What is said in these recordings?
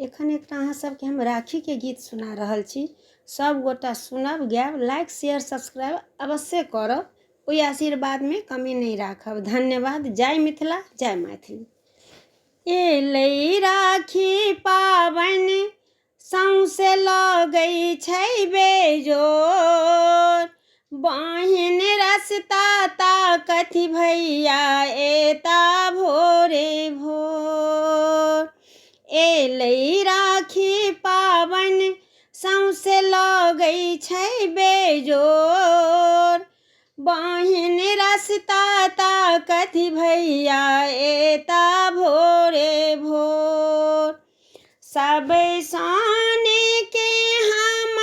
एखन एकटा अहाँ सबके हम राखी के गीत सुना रहल छी। सब गोटा सुनब, गायब, लाइक शेयर सब्सक्राइब अवश्य करब। ओहि आशीर्वाद में कमी नहीं राखब। धन्यवाद। जय मिथिला, जय मैथिली। एलै राखी पाबन सौंसे लगै छै बेजोर, बहिन रस्ता ताकथि भैया एता भोरे भोर। एलै राखी पाबन सौंसे लगै छै बेजोर, बहिन रस्ता ताकथि भैया एता भोरे भोर। सब सोने के हम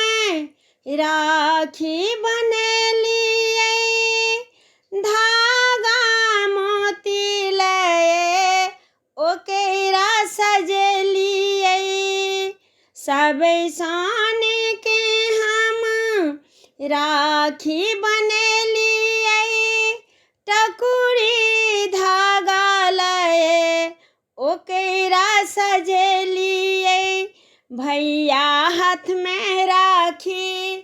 राखी बनेलियै, धागा मोती लए ओकरा सजेलियै। सब सोने के हम राखी बनेलियै, टकुरी धागा लए ओकरा सजेलियै। भैया हाथ में राखी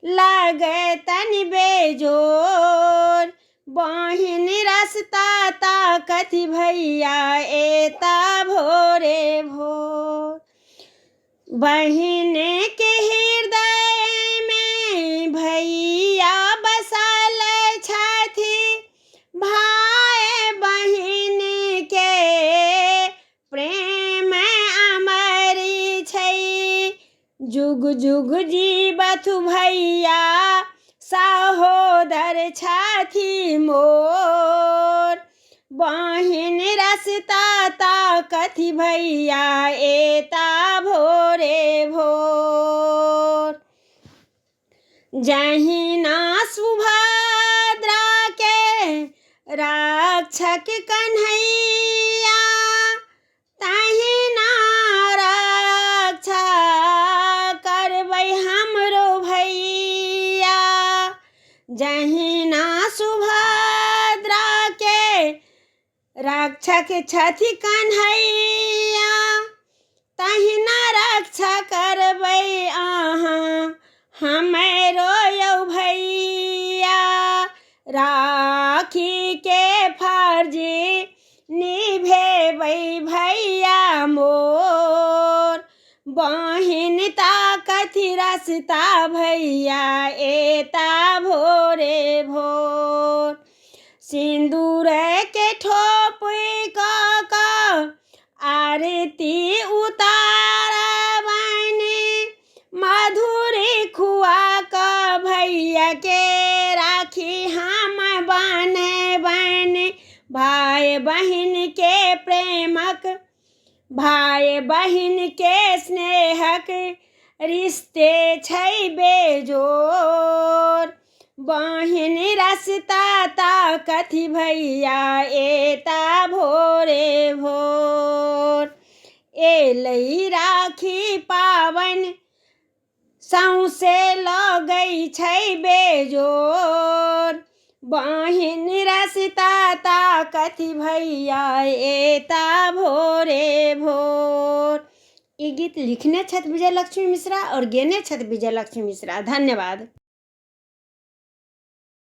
लगे तनि बेजोर, बहिन रस्ता ताकथि भैया एता भोरे भोर। बहिन के हृदय में भैया बसल छथि, भाई बहिन के प्रेम अमरी छै। जुग जुग जीवथु भैया सहोदर छथि मोर, बहिन रस्ता ताकथि भैया एता भोरे भोर। जहिना सुभद्रा के रक्षक कन्हैया, तहिना रक्षा करबै हमरो भैया। जहिना सुभद्रा के रक्षक छथि कन्हैया, तहिना रक्षा करबै अहाँ हमरो यौ भैया। राखी के फर्ज निभेबै भैया मोर, बहिन ताकथि रस्ता भैया एता भोरे भोर। सिंदूर के ठोप क आरती उतारबनि, मधुरी खुआ क भैया के राखी हम बनेबनि। भाई बहिन के प्रेमक, भाई बहिन के स्नेहक रिश्ते छै बेजोर, बहिन रस्ता ताकथि भैया एता भोरे भोर। एलै राखी पाबन सौंसे लगै छै बेजोर, बहिन रस्ता ताकथि भैया एता भोरे भोर। ई गीत लिखने छथि विजयलक्ष्मी मिश्रा और गेने छथि विजयलक्ष्मी मिश्रा। धन्यवाद।